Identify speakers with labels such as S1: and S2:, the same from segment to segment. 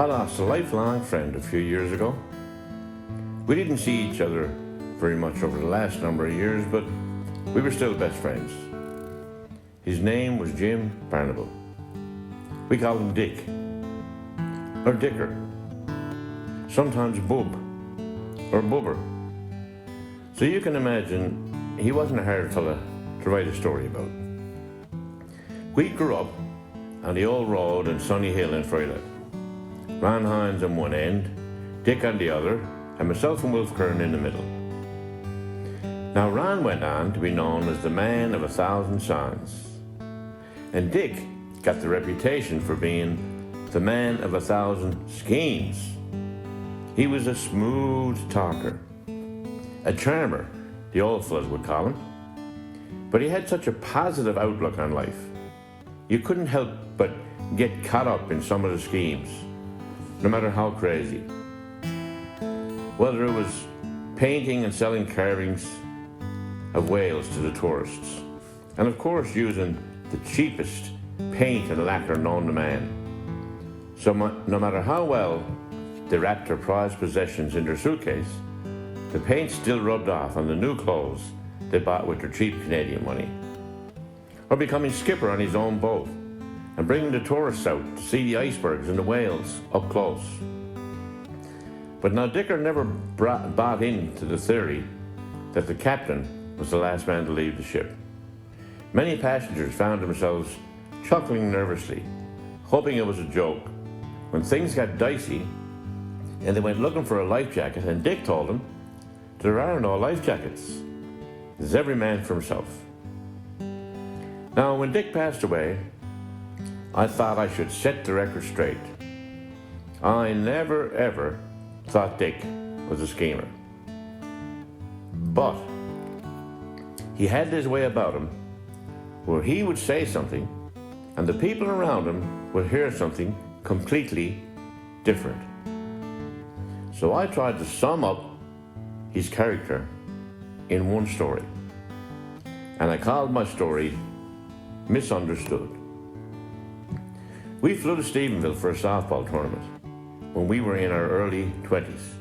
S1: I lost a lifelong friend a few years ago. We didn't see each other very much over the last number of years, but we were still best friends. His name was Jim Barnable. We called him Dick, or Dicker, sometimes Bub, or Bubber. So you can imagine he wasn't a hard fella to write a story about. We grew up on the old road in Sunny Hill in Froyland. Ron Hines on one end, Dick on the other, and myself and Wilf Kern in the middle. Now Ron went on to be known as the man of 1,000 songs, and Dick got the reputation for being the man of 1,000 schemes. He was a smooth talker, a charmer, the old fellas would call him, but he had such a positive outlook on life. You couldn't help but get caught up in some of the schemes, no matter how crazy. Whether it was painting and selling carvings of whales to the tourists, and of course using the cheapest paint and lacquer known to man. So no matter how well they wrapped their prized possessions in their suitcase, the paint still rubbed off on the new clothes they bought with their cheap Canadian money. Or becoming skipper on his own boat and bringing the tourists out to see the icebergs and the whales up close. But now Dicker never bought into the theory that the captain was the last man to leave the ship. Many passengers found themselves chuckling nervously, hoping it was a joke, when things got dicey and they went looking for a life jacket, and Dick told them there are no life jackets. There's every man for himself. Now, when Dick passed away, I thought I should set the record straight. I never, ever thought Dick was a schemer. But he had his way about him where he would say something and the people around him would hear something completely different. So I tried to sum up his character in one story. And I called my story Misunderstood. We flew to Stephenville for a softball tournament when we were in our early 20s.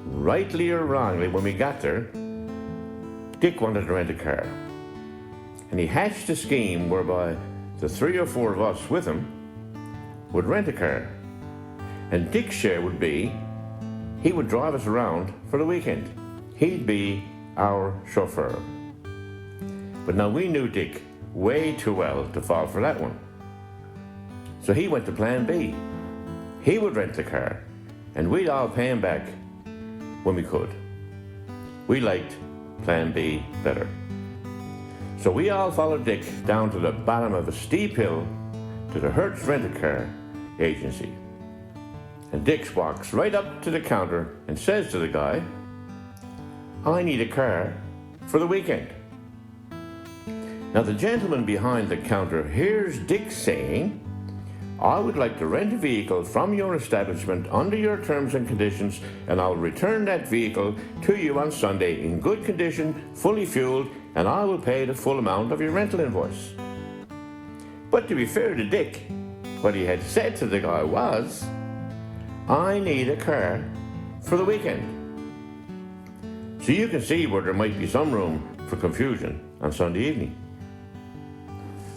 S1: Rightly or wrongly, when we got there, Dick wanted to rent a car. And he hatched a scheme whereby the 3 or 4 of us with him would rent a car. And Dick's share would be, he would drive us around for the weekend. He'd be our chauffeur. But now we knew Dick way too well to fall for that one. So he went to plan B. He would rent the car, and we'd all pay him back when we could. We liked plan B better. So we all followed Dick down to the bottom of a steep hill to the Hertz Rent-A-Car agency. And Dick walks right up to the counter and says to the guy, "I need a car for the weekend." Now the gentleman behind the counter hears Dick saying, "I would like to rent a vehicle from your establishment under your terms and conditions, and I'll return that vehicle to you on Sunday in good condition, fully fueled, and I will pay the full amount of your rental invoice." But to be fair to Dick, what he had said to the guy was, "I need a car for the weekend." So you can see where there might be some room for confusion on Sunday evening.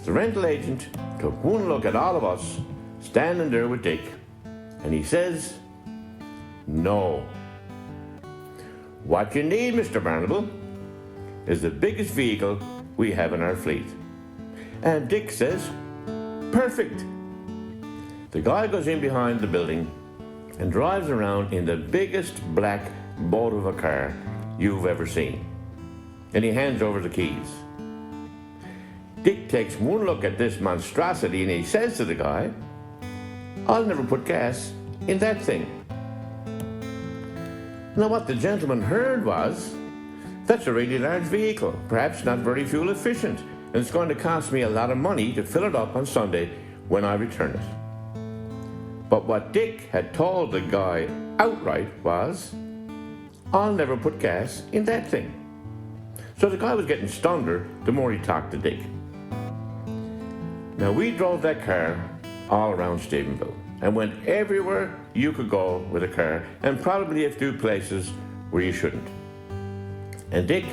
S1: The rental agent took one look at all of us standing there with Dick, and he says, "No. What you need, Mr. Barnable, is the biggest vehicle we have in our fleet." And Dick says, "Perfect." The guy goes in behind the building and drives around in the biggest black boat of a car you've ever seen. And he hands over the keys. Dick takes one look at this monstrosity and he says to the guy, "I'll never put gas in that thing." Now what the gentleman heard was, "That's a really large vehicle, perhaps not very fuel efficient, and it's going to cost me a lot of money to fill it up on Sunday when I return it." But what Dick had told the guy outright was, "I'll never put gas in that thing." So the guy was getting stunder the more he talked to Dick. Now we drove that car all around Stephenville, and went everywhere you could go with a car, and probably a few places where you shouldn't. And Dick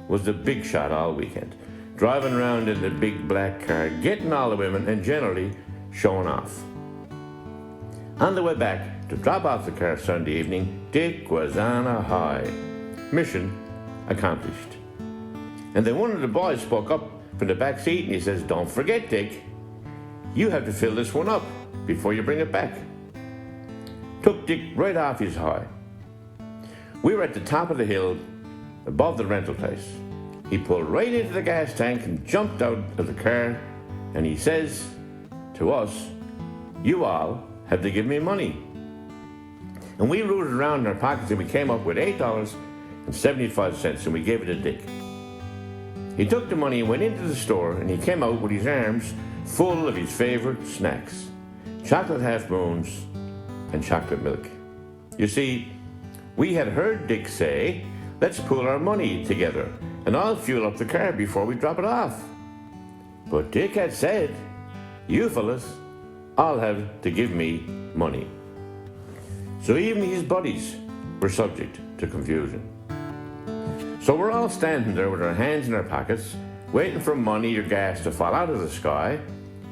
S1: was the big shot all weekend, driving around in the big black car, getting all the women and generally showing off. On the way back to drop off the car Sunday evening, Dick was on a high. Mission accomplished. And then one of the boys spoke up from the back seat and he says, "Don't forget, Dick, you have to fill this one up before you bring it back." Took Dick right off his high. We were at the top of the hill above the rental place. He pulled right into the gas tank and jumped out of the car, and he says to us, "You all have to give me money." And we rooted around in our pockets and we came up with $8.75, and we gave it to Dick. He took the money and went into the store, and he came out with his arms full of his favorite snacks, chocolate half moons and chocolate milk. You see, we had heard Dick say, "Let's pool our money together and I'll fuel up the car before we drop it off." But Dick had said, "You fellas all have to give me money." So even his buddies were subject to confusion. So we're all standing there with our hands in our pockets, waiting for money or gas to fall out of the sky,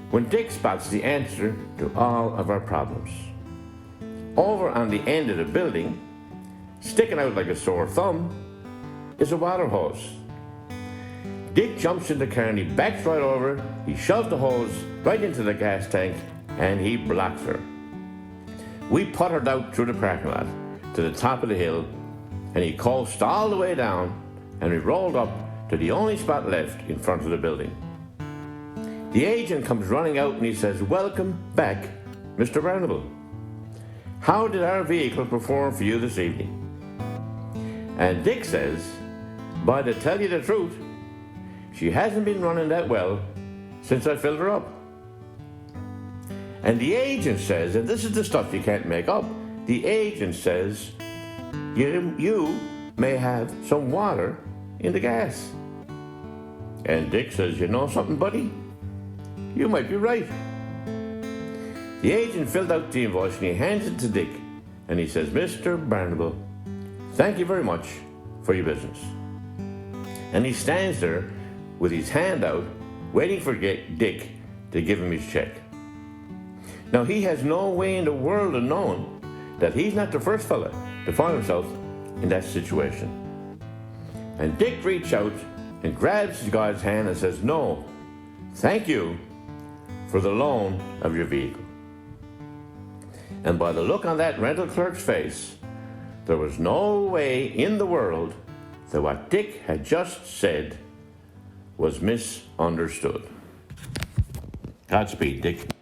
S1: when Dick spots the answer to all of our problems. Over on the end of the building, sticking out like a sore thumb, is a water hose. Dick jumps in the car and he backs right over, he shoves the hose right into the gas tank, and he blocks her. We puttered out through the parking lot to the top of the hill, and he coasted all the way down, and we rolled up to the only spot left in front of the building. The agent comes running out and he says, "Welcome back, Mr. Barnable. How did our vehicle perform for you this evening?" And Dick says, "But to tell you the truth, she hasn't been running that well since I filled her up." And the agent says, and this is the stuff you can't make up, the agent says, you may have some water in the gas." And Dick says, "You know something, buddy? You might be right." The agent filled out the invoice and he hands it to Dick, and he says, "Mr. Barnable, thank you very much for your business." And he stands there with his hand out, waiting for Dick to give him his check. Now, he has no way in the world of knowing that he's not the first fella to find himself in that situation. And Dick reaches out and grabs the guy's hand and says, "No, thank you for the loan of your vehicle." And by the look on that rental clerk's face, there was no way in the world that what Dick had just said was misunderstood. Godspeed, Dick.